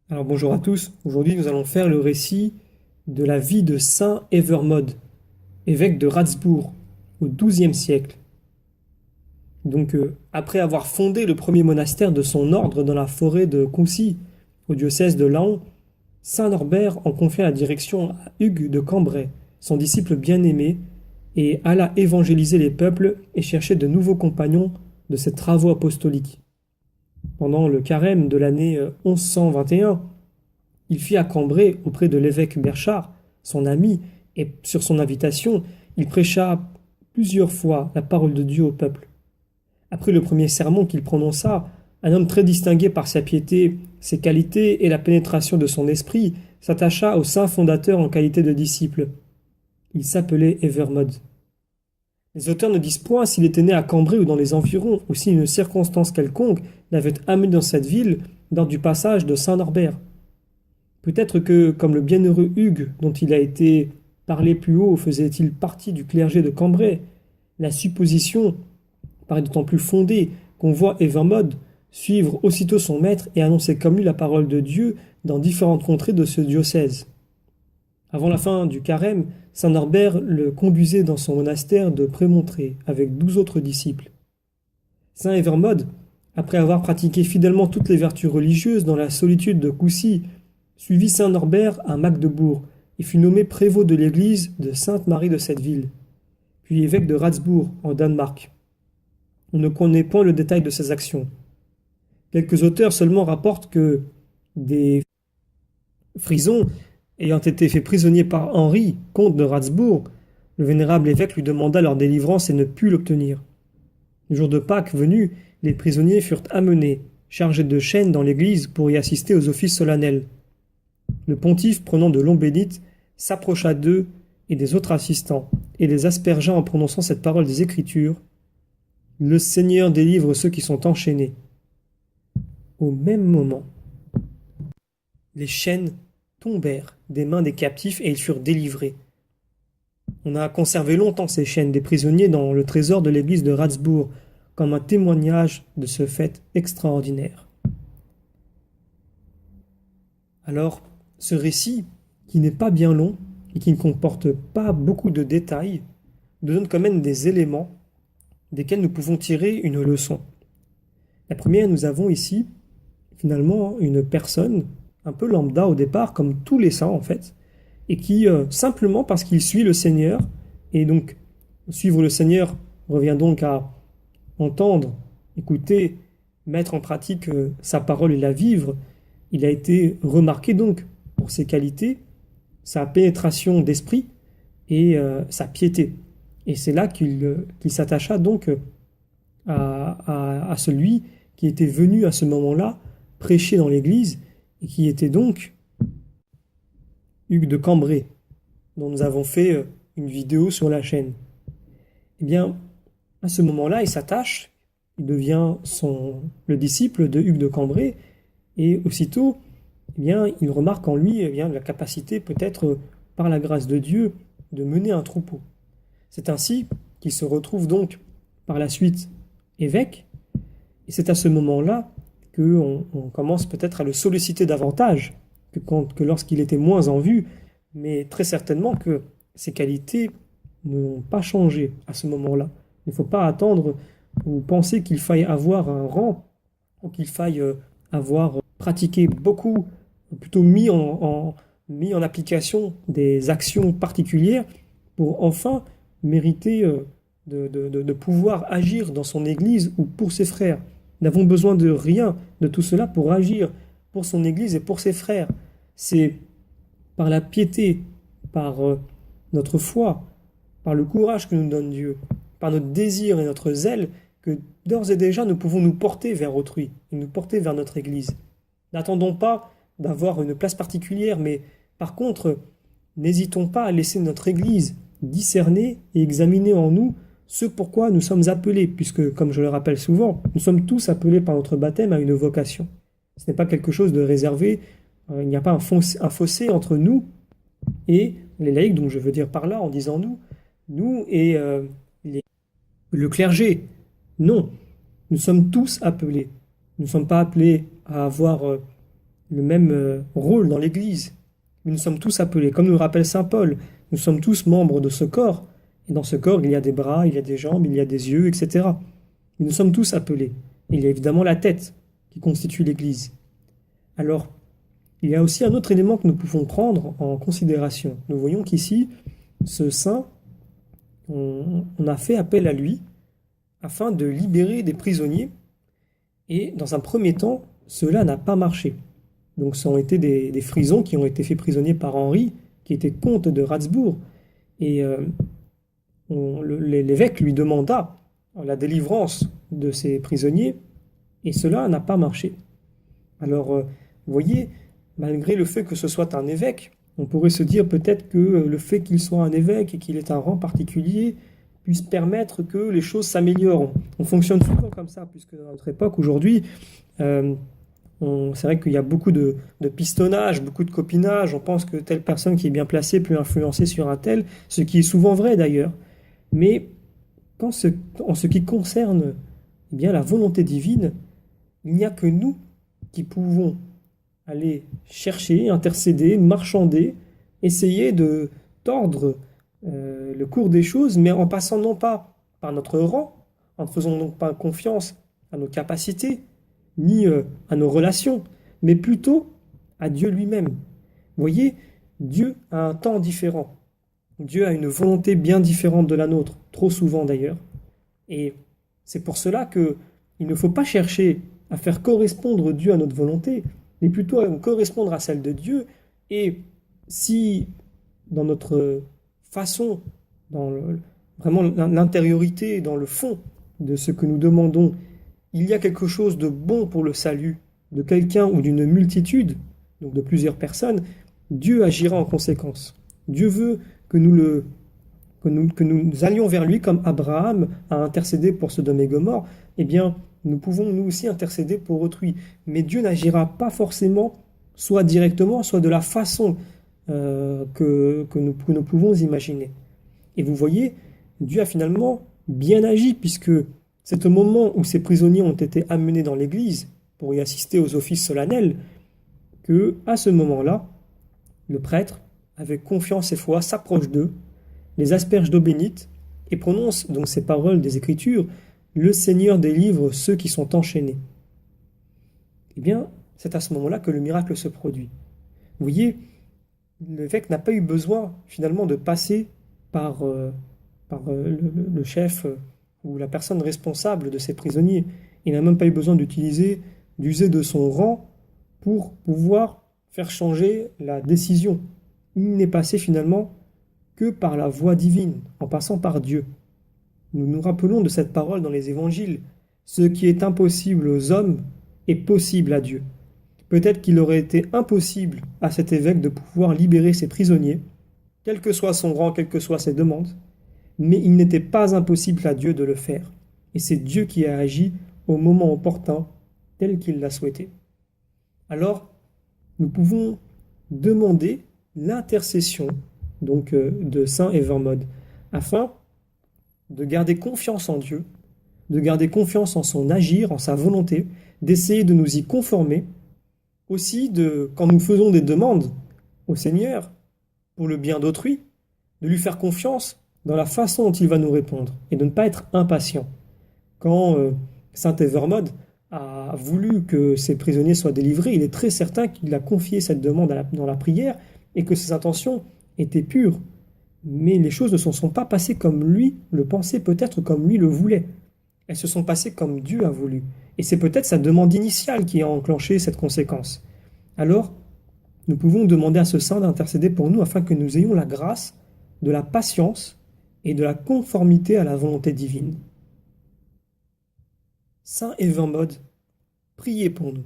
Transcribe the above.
Alors bonjour à tous, aujourd'hui nous allons faire le récit de la vie de saint Evermode, évêque de Ratsbourg au XIIe siècle. Après avoir fondé le premier monastère de son ordre dans la forêt de Coucy, au diocèse de Laon, saint Norbert en confia la direction à Hugues de Cambrai, son disciple bien-aimé, et alla évangéliser les peuples et chercher de nouveaux compagnons de ses travaux apostoliques. Pendant le carême de l'année 1121, il fit à Cambrai auprès de l'évêque Berchard, son ami, et sur son invitation, il prêcha plusieurs fois la parole de Dieu au peuple. Après le premier sermon qu'il prononça, un homme très distingué par sa piété, ses qualités et la pénétration de son esprit s'attacha au saint fondateur en qualité de disciple. Il s'appelait Evermode. Les auteurs ne disent point s'il était né à Cambrai ou dans les environs, ou si une circonstance quelconque l'avait amené dans cette ville lors du passage de saint Norbert. Peut-être que, comme le bienheureux Hugues, dont il a été parlé plus haut, faisait-il partie du clergé de Cambrai, la supposition paraît d'autant plus fondée qu'on voit Evermode suivre aussitôt son maître et annoncer comme lui la parole de Dieu dans différentes contrées de ce diocèse. Avant la fin du carême, saint Norbert le conduisait dans son monastère de Prémontré avec 12 autres disciples. Saint Evermode, après avoir pratiqué fidèlement toutes les vertus religieuses dans la solitude de Coucy, suivit saint Norbert à Magdebourg et fut nommé prévôt de l'église de Sainte-Marie de cette ville, puis évêque de Ratsbourg en Danemark. On ne connaît point le détail de ses actions. Quelques auteurs seulement rapportent que des Frisons, ayant été faits prisonniers par Henri, comte de Ratsbourg, le vénérable évêque lui demanda leur délivrance et ne put l'obtenir. Le jour de Pâques venu, les prisonniers furent amenés, chargés de chaînes dans l'église pour y assister aux offices solennels. Le pontife, prenant de longs bénites, s'approcha d'eux et des autres assistants, et les aspergea en prononçant cette parole des Écritures. Le Seigneur délivre ceux qui sont enchaînés. Au même moment, les chaînes tombèrent des mains des captifs et ils furent délivrés. On a conservé longtemps ces chaînes des prisonniers dans le trésor de l'église de Ratsbourg, comme un témoignage de ce fait extraordinaire. Alors, ce récit, qui n'est pas bien long et qui ne comporte pas beaucoup de détails, nous donne quand même des éléments desquels nous pouvons tirer une leçon. La première, nous avons ici, finalement, une personne un peu lambda au départ, comme tous les saints en fait, et qui, simplement parce qu'il suit le Seigneur, et donc suivre le Seigneur revient donc à entendre, écouter, mettre en pratique sa parole et la vivre, il a été remarqué donc pour ses qualités, sa pénétration d'esprit et sa piété. Et c'est là qu'il s'attacha donc à celui qui était venu à ce moment-là prêcher dans l'église et qui était donc Hugues de Cambrai, dont nous avons fait une vidéo sur la chaîne. Eh bien, à ce moment-là, il s'attache, il devient le disciple de Hugues de Cambrai, et aussitôt, eh bien, il remarque en lui la capacité, peut-être par la grâce de Dieu, de mener un troupeau. C'est ainsi qu'il se retrouve donc par la suite évêque, et c'est à ce moment-là qu'on commence peut-être à le solliciter davantage que lorsqu'il était moins en vue, mais très certainement que ses qualités n'ont pas changé à ce moment-là. Il ne faut pas attendre ou penser qu'il faille avoir un rang ou qu'il faille avoir pratiqué beaucoup, plutôt mis en application des actions particulières pour enfin mériter de pouvoir agir dans son Église ou pour ses frères. Nous n'avons besoin de rien de tout cela pour agir pour son Église et pour ses frères. C'est par la piété, par notre foi, par le courage que nous donne Dieu, par notre désir et notre zèle, que d'ores et déjà nous pouvons nous porter vers autrui, et nous porter vers notre Église. N'attendons pas d'avoir une place particulière, mais par contre, n'hésitons pas à laisser notre Église discerner et examiner en nous ce pourquoi nous sommes appelés, puisque, comme je le rappelle souvent, nous sommes tous appelés par notre baptême à une vocation. Ce n'est pas quelque chose de réservé, il n'y a pas un fossé entre nous et les laïcs, donc je veux dire par là, en disant nous et le clergé. Non, nous sommes tous appelés. Nous ne sommes pas appelés à avoir le même rôle dans l'Église. Mais nous sommes tous appelés, comme nous le rappelle Saint Paul, nous sommes tous membres de ce corps. Et dans ce corps, il y a des bras, il y a des jambes, il y a des yeux, etc. Et nous sommes tous appelés. Il y a évidemment la tête qui constitue l'Église. Alors, il y a aussi un autre élément que nous pouvons prendre en considération. Nous voyons qu'ici, ce saint, on a fait appel à lui afin de libérer des prisonniers. Et dans un premier temps, cela n'a pas marché. Donc ce sont été des Frisons qui ont été faits prisonniers par Henri, qui était comte de Ratsbourg. Et l'évêque lui demanda la délivrance de ces prisonniers, et cela n'a pas marché. Alors, vous voyez, malgré le fait que ce soit un évêque, on pourrait se dire peut-être que le fait qu'il soit un évêque et qu'il ait un rang particulier puisse permettre que les choses s'améliorent. On fonctionne souvent comme ça, puisque dans notre époque, aujourd'hui, c'est vrai qu'il y a beaucoup de pistonnage, beaucoup de copinage. On pense que telle personne qui est bien placée peut influencer sur un tel, ce qui est souvent vrai d'ailleurs. Mais en ce qui concerne eh bien, la volonté divine, il n'y a que nous qui pouvons aller chercher, intercéder, marchander, essayer de tordre le cours des choses, mais en passant non pas par notre rang, en ne faisant donc pas confiance à nos capacités, ni à nos relations, mais plutôt à Dieu lui-même. Vous voyez, Dieu a un temps différent. Dieu a une volonté bien différente de la nôtre, trop souvent d'ailleurs. Et c'est pour cela qu'il ne faut pas chercher à faire correspondre Dieu à notre volonté, mais plutôt à correspondre à celle de Dieu. Et si dans notre façon, vraiment l'intériorité, dans le fond de ce que nous demandons, il y a quelque chose de bon pour le salut de quelqu'un ou d'une multitude, donc de plusieurs personnes, Dieu agira en conséquence. Dieu veut que nous allions vers lui comme Abraham a intercédé pour Sodome et Gomorrhe. Eh bien, nous pouvons nous aussi intercéder pour autrui. Mais Dieu n'agira pas forcément, soit directement, soit de la façon que nous pouvons imaginer. Et vous voyez, Dieu a finalement bien agi, puisque c'est au moment où ces prisonniers ont été amenés dans l'église pour y assister aux offices solennels que, à ce moment-là, le prêtre, avec confiance et foi, s'approche d'eux, les asperge d'eau bénite et prononce donc ces paroles des Écritures: le Seigneur délivre ceux qui sont enchaînés. Eh bien, c'est à ce moment-là que le miracle se produit. Vous voyez, l'évêque n'a pas eu besoin finalement de passer par le chef ou la personne responsable de ces prisonniers. Il n'a même pas eu besoin d'user de son rang pour pouvoir faire changer la décision. Il n'est passé finalement que par la voie divine, en passant par Dieu. Nous nous rappelons de cette parole dans les évangiles: ce qui est impossible aux hommes est possible à Dieu. Peut-être qu'il aurait été impossible à cet évêque de pouvoir libérer ses prisonniers, quel que soit son rang, quelles que soient ses demandes, mais il n'était pas impossible à Dieu de le faire. Et c'est Dieu qui a agi au moment opportun, tel qu'il l'a souhaité. Alors, nous pouvons demander l'intercession donc de saint Evermode, afin de garder confiance en Dieu, de garder confiance en son agir, en sa volonté, d'essayer de nous y conformer, aussi quand nous faisons des demandes au Seigneur pour le bien d'autrui, de lui faire confiance dans la façon dont il va nous répondre et de ne pas être impatient. Quand saint Evermode a voulu que ses prisonniers soient délivrés, il est très certain qu'il a confié cette demande dans la prière et que ses intentions étaient pures. Mais les choses ne se sont pas passées comme lui le pensait, peut-être comme lui le voulait. Elles se sont passées comme Dieu a voulu. Et c'est peut-être sa demande initiale qui a enclenché cette conséquence. Alors, nous pouvons demander à ce saint d'intercéder pour nous afin que nous ayons la grâce de la patience et de la conformité à la volonté divine. Saint Evermode, priez pour nous.